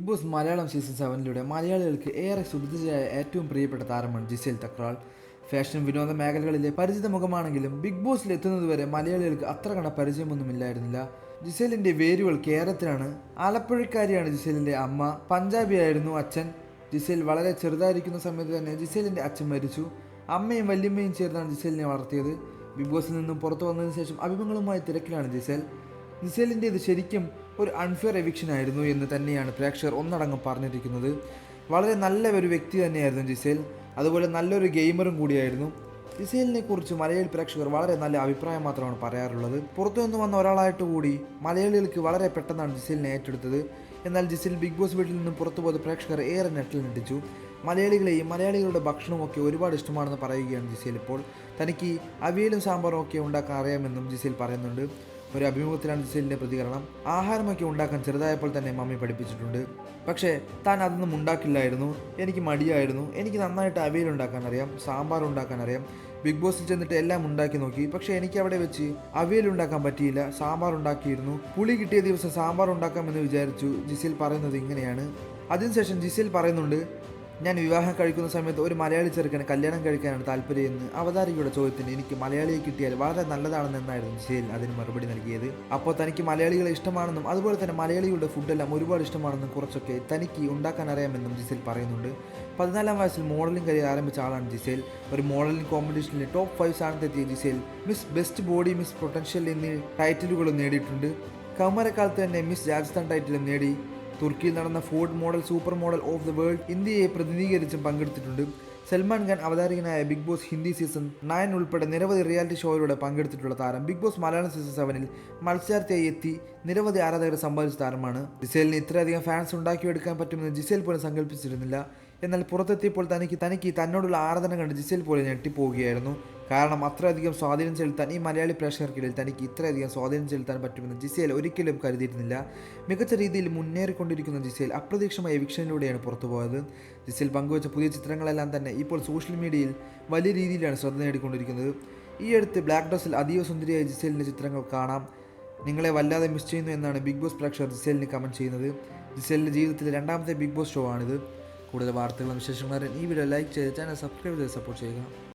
Big Boss Malayalam season 7 മലയാളികൾക്ക് ഏറെ സുപരിചിതയായ ഏറ്റവും പ്രിയപ്പെട്ട താരമാണ് ജിസേൽ തക്രാൾ. ഫാഷൻ വിനോദ മേഖലകളിലെ പരിചിത മുഖമാണെങ്കിലും ബിഗ് ബോസിൽ എത്തുന്നതുവരെ മലയാളികൾക്ക് അത്ര കണ്ട പരിചയമൊന്നുമില്ലായിരുന്നില്ല. ജിസേലിൻ്റെ വേരുകൾ കേരളത്തിലാണ്. ആലപ്പുഴക്കാരിയാണ് ജിസേലിൻ്റെ അമ്മ. പഞ്ചാബിയായിരുന്നു അച്ഛൻ. ജിസേൽ വളരെ ചെറുതായിരിക്കുന്ന സമയത്ത് തന്നെ ജിസേലിൻ്റെ അച്ഛൻ മരിച്ചു. അമ്മയും വല്യമ്മയും ചേർന്നാണ് ജിസേലിനെ വളർത്തിയത്. ബിഗ് ബോസിൽ നിന്നും പുറത്തു വന്നതിന് ശേഷം അഭിമുഖങ്ങളുമായി തിരക്കിലാണ് ജിസേൽ. ജിസേലിൻ്റേത് ശരിക്കും ഒരു അൺഫെയർ എവിക്ഷൻ ആയിരുന്നു എന്ന് തന്നെയാണ് പ്രേക്ഷകർ ഒന്നടങ്കം പറഞ്ഞിരിക്കുന്നത്. വളരെ നല്ല ഒരു വ്യക്തി തന്നെയായിരുന്നു ജിസേൽ. അതുപോലെ നല്ലൊരു ഗെയിമറും കൂടിയായിരുന്നു. ജിസേലിനെ കുറിച്ച് മലയാളി പ്രേക്ഷകർ വളരെ നല്ല അഭിപ്രായം മാത്രമാണ് പറയാറുള്ളത്. പുറത്തുനിന്ന് വന്ന ഒരാളായിട്ട് കൂടി മലയാളികൾക്ക് വളരെ പെട്ടെന്നാണ് ജിസേലിനെ ഏറ്റെടുത്തത്. എന്നാൽ ജിസേൽ ബിഗ് ബോസ് വീട്ടിൽ നിന്നും പുറത്തു പോയത് പ്രേക്ഷകർ ഏറെ നെട്ടിൽ ഞെട്ടിച്ചു. മലയാളികളെയും മലയാളികളുടെ ഭക്ഷണമൊക്കെ ഒരുപാട് ഇഷ്ടമാണെന്ന് പറയുകയാണ് ജിസേൽ. ഇപ്പോൾ തനിക്ക് അവിയലും സാമ്പാറും ഒക്കെ ഉണ്ടാക്കാൻ അറിയാമെന്നും ജിസേൽ പറയുന്നുണ്ട്. ഒരു അഭിമുഖത്തിലാണ് ജിസേലിൻ്റെ പ്രതികരണം. ആഹാരമൊക്കെ ഉണ്ടാക്കാൻ ചെറുതായപ്പോൾ തന്നെ മമ്മി പഠിപ്പിച്ചിട്ടുണ്ട്. പക്ഷേ താൻ അതൊന്നും ഉണ്ടാക്കില്ലായിരുന്നു. എനിക്ക് മടിയായിരുന്നു. എനിക്ക് നന്നായിട്ട് അവിയൽ ഉണ്ടാക്കാൻ അറിയാം, സാമ്പാർ ഉണ്ടാക്കാൻ അറിയാം. ബിഗ് ബോസിൽ ചെന്നിട്ട് എല്ലാം ഉണ്ടാക്കി നോക്കി. പക്ഷേ എനിക്ക് അവിടെ വെച്ച് അവിയൽ ഉണ്ടാക്കാൻ പറ്റിയില്ല. സാമ്പാർ ഉണ്ടാക്കിയിരുന്നു. പുളി കിട്ടിയ ദിവസം സാമ്പാർ ഉണ്ടാക്കാമെന്ന് വിചാരിച്ചു. ജിസേൽ പറയുന്നത് ഇങ്ങനെയാണ്. അതിനുശേഷം ജിസേൽ പറയുന്നുണ്ട്, ഞാൻ വിവാഹം കഴിക്കുന്ന സമയത്ത് ഒരു മലയാളി ചെറുക്കനെ കല്യാണം കഴിക്കാനാണ് താല്പര്യമെന്ന് അവതാരികയുടെ ചോദ്യത്തിന് എനിക്ക് മലയാളിയെ കിട്ടിയാൽ വളരെ നല്ലതാണെന്നായിരുന്നു ജിസേൽ അതിന് മറുപടി നൽകിയത്. അപ്പോൾ തനിക്ക് മലയാളികളെ ഇഷ്ടമാണെന്നും അതുപോലെ തന്നെ മലയാളികളുടെ ഫുഡെല്ലാം ഒരുപാട് ഇഷ്ടമാണെന്നും കുറച്ചൊക്കെ തനിക്ക് ഉണ്ടാക്കാൻ അറിയാമെന്നും ജിസേൽ പറയുന്നുണ്ട്. 14-ാം വയസ്സിൽ മോഡലിംഗ് കരിയർ ആരംഭിച്ച ആളാണ് ജിസേൽ. ഒരു മോഡലിംഗ് കോമ്പറ്റീഷനിൽ ടോപ്പ് 5 സ്ഥാനത്തെത്തിയ Gisele Miss Best Body, Miss Potential എന്നീ ടൈറ്റിലുകളും നേടിയിട്ടുണ്ട്. കൗമാരക്കാലത്ത് തന്നെ മിസ് രാജസ്ഥാൻ ടൈറ്റിലും നേടി. തുർക്കിയിൽ നടന്ന Ford model super model of the world ഇന്ത്യയെ പ്രതിനിധീകരിച്ചും പങ്കെടുത്തിട്ടുണ്ട്. സൽമാൻ ഖാൻ അവതാരകനായ ബിഗ് ബോസ് ഹിന്ദി സീസൺ 9 ഉൾപ്പെടെ നിരവധി റിയാലിറ്റി ഷോയിലൂടെ പങ്കെടുത്തിട്ടുള്ള താരം ബിഗ് ബോസ് മലയാളം സീസൺ 7 മത്സരാർത്ഥിയായി എത്തി നിരവധി ആരാധകരെ സമ്പാദിച്ച താരമാണ്. ജിസേലിന് ഇത്രയധികം ഫാൻസ് ഉണ്ടാക്കിയെടുക്കാൻ പറ്റുമെന്ന് ജിസേൽ പോലും സങ്കല്പിച്ചിരുന്നില്ല. എന്നാൽ പുറത്തെത്തിയപ്പോൾ തനിക്ക് തന്നോടുള്ള ആരാധന കണ്ട് ജിസേൽ പോലെ ഞെട്ടിപ്പോവുകയായിരുന്നു. കാരണം അത്രയധികം സ്വാധീനം ചെലുത്താൻ ഈ മലയാളി പ്രേക്ഷകർക്കിടയിൽ തനിക്ക് ഇത്രയധികം സ്വാധീനം ചെലുത്താൻ പറ്റുമെന്ന് ജിസേൽ ഒരിക്കലും കരുതിയിരുന്നില്ല. മികച്ച രീതിയിൽ മുന്നേറിക്കൊണ്ടിരിക്കുന്ന ജിസേൽ അപ്രതീക്ഷിതമായ എവിക്ഷനിലൂടെയാണ് പുറത്തുപോയത്. ജിസേൽ പങ്കുവച്ച പുതിയ ചിത്രങ്ങളെല്ലാം തന്നെ ഇപ്പോൾ സോഷ്യൽ മീഡിയയിൽ വലിയ രീതിയിലാണ് ശ്രദ്ധ നേടിക്കൊണ്ടിരിക്കുന്നത്. ഈ അടുത്ത് ബ്ലാക്ക് ഡ്രസ്സിൽ അതീവ സുന്ദരിയായ ജിസേലിൻ്റെ ചിത്രങ്ങൾ കാണാം. നിങ്ങളെ വല്ലാതെ മിസ് ചെയ്യുന്നു എന്നാണ് ബിഗ് ബോസ് പ്രേക്ഷകർ ജിസേലിന് കമൻറ്റ് ചെയ്യുന്നത്. ജിസേലിൻ്റെ ജീവിതത്തിലെ 2ാമത്തെ ബിഗ് ബോസ് ഷോ ആണിത്. കൂടുതൽ വാർത്തകളും വിശേഷങ്ങളും ഈ വീഡിയോ ലൈക്ക് ചെയ്ത് ചാനൽ സബ്സ്ക്രൈബ് ചെയ്ത് സപ്പോർട്ട് ചെയ്യുക.